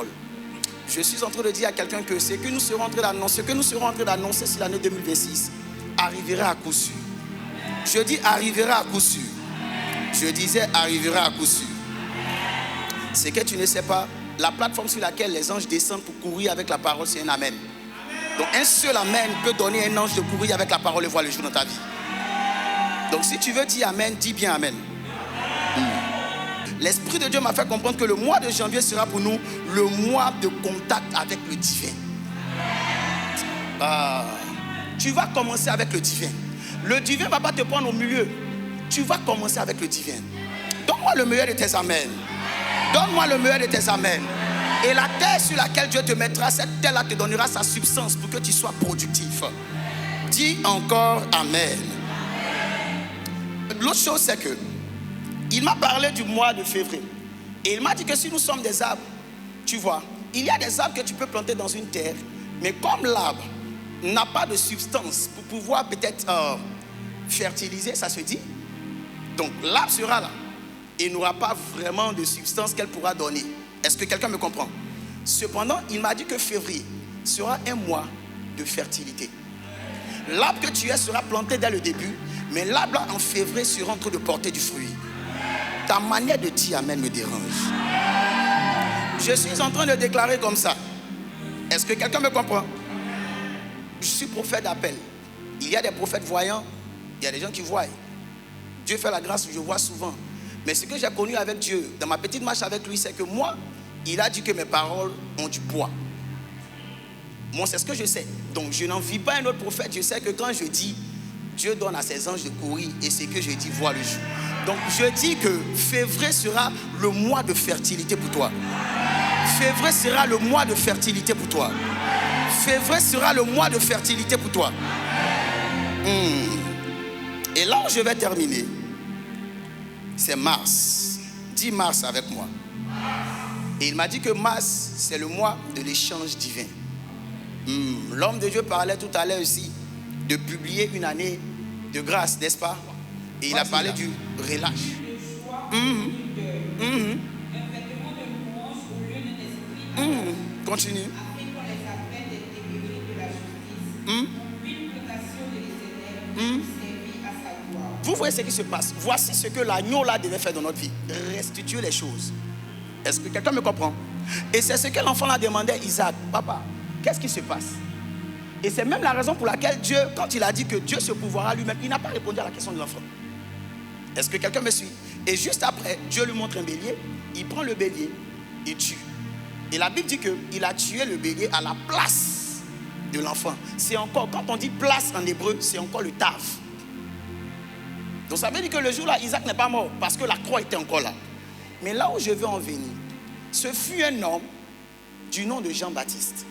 parole. Je suis en train de dire à quelqu'un que ce que nous serons en train d'annoncer sur l'année 2026 arrivera à coup sûr. Je dis arrivera à coup sûr. Je disais arrivera à coup sûr. Ce que tu ne sais pas, la plateforme sur laquelle les anges descendent pour courir avec la parole, c'est un amen. Donc un seul amen peut donner un ange de courir avec la parole et voir le jour dans ta vie. Donc si tu veux dire amen, dis bien amen. L'Esprit de Dieu m'a fait comprendre que le mois de janvier sera pour nous le mois de contact avec le divin. Tu vas commencer avec le divin. Le divin ne va pas te prendre au milieu. Tu vas commencer avec le divin. Donne-moi le meilleur de tes amens. Donne-moi le meilleur de tes amens. Et la terre sur laquelle Dieu te mettra, cette terre-là te donnera sa substance pour que tu sois productif. Dis encore amen. L'autre chose, c'est que il m'a parlé du mois de février. Et il m'a dit que si nous sommes des arbres, tu vois, il y a des arbres que tu peux planter dans une terre, mais comme l'arbre n'a pas de substance pour pouvoir peut-être fertiliser, ça se dit. Donc l'arbre sera là et n'aura pas vraiment de substance qu'elle pourra donner. Est-ce que quelqu'un me comprend? Cependant, il m'a dit que février sera un mois de fertilité. L'arbre que tu es sera planté dès le début, mais l'arbre là, en février sera en train de porter du fruit. Ta manière de dire amen me dérange. Je suis en train de déclarer comme ça. Est-ce que quelqu'un me comprend? Je suis prophète d'appel. Il y a des prophètes voyants, il y a des gens qui voient. Dieu fait la grâce, je vois souvent. Mais ce que j'ai connu avec Dieu, dans ma petite marche avec lui, c'est que moi, il a dit que mes paroles ont du poids. Moi, c'est ce que je sais. Donc, je n'envie pas un autre prophète. Je sais que quand je dis, Dieu donne à ses anges de courir, et ce que je dis voit le jour. Donc, je dis que février sera le mois de fertilité pour toi. Février sera le mois de fertilité pour toi. Février sera le mois de fertilité pour toi. Et là où je vais terminer, c'est mars. Dis mars avec moi. Et il m'a dit que mars, c'est le mois de l'échange divin. L'homme de Dieu parlait tout à l'heure aussi de publier une année de grâce, n'est-ce pas? Et il a parlé du relâche. Continue. Vous voyez ce qui se passe. Voici ce que l'agneau là devait faire dans notre vie. Restituer les choses. Est-ce que quelqu'un me comprend? Et c'est ce que l'enfant là demandait à Isaac. Papa, qu'est-ce qui se passe? Et c'est même la raison pour laquelle Dieu, quand il a dit que Dieu se pourvoira lui-même, il n'a pas répondu à la question de l'enfant. Est-ce que quelqu'un me suit? Et juste après, Dieu lui montre un bélier. Il prend le bélier, il tue. Et la Bible dit qu'il a tué le bélier à la place de l'enfant. C'est encore, quand on dit place en hébreu, c'est encore le tav. Donc ça veut dire que le jour-là, Isaac n'est pas mort parce que la croix était encore là. Mais là où je veux en venir, ce fut un homme du nom de Jean-Baptiste.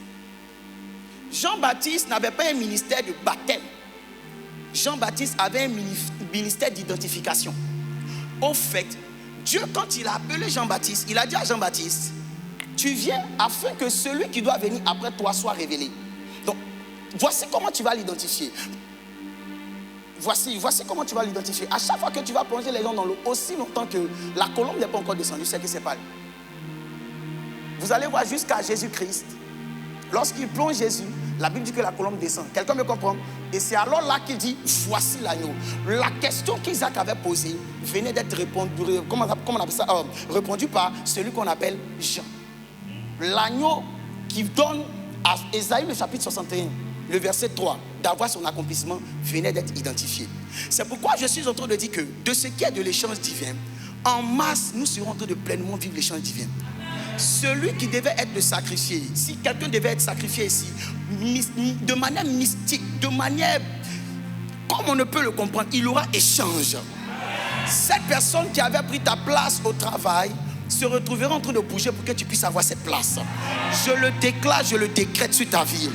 Jean-Baptiste n'avait pas un ministère de baptême. Jean-Baptiste avait un ministère d'identification. Au fait, Dieu, quand il a appelé Jean-Baptiste, il a dit à Jean-Baptiste, tu viens afin que celui qui doit venir après toi soit révélé. Donc, voici comment tu vas l'identifier. Voici comment tu vas l'identifier. À chaque fois que tu vas plonger les gens dans l'eau, aussi longtemps que la colombe n'est pas encore descendue, c'est que c'est pas lui. Vous allez voir jusqu'à Jésus-Christ. Lorsqu'il plonge Jésus, la Bible dit que la colombe descend. Quelqu'un me comprend? Et c'est alors là qu'il dit, voici l'agneau. La question qu'Isaac avait posée venait d'être répondue, comment on appelle ça, répondue par celui qu'on appelle Jean. L'agneau qui donne à Ésaïe le chapitre 61, le verset 3, d'avoir son accomplissement, venait d'être identifié. C'est pourquoi je suis en train de dire que de ce qui est de l'échange divin, en masse, nous serons en train de pleinement vivre l'échange divin. Celui qui devait être sacrifié, si quelqu'un devait être sacrifié ici, de manière mystique, de manière comme on ne peut le comprendre, il aura échange. Cette personne qui avait pris ta place au travail se retrouvera en train de bouger pour que tu puisses avoir cette place. Je le déclare, je le décrète sur ta vie.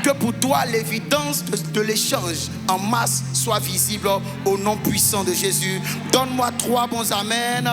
Que pour toi, l'évidence de l'échange en masse soit visible au nom puissant de Jésus. Donne-moi 3 bons amen.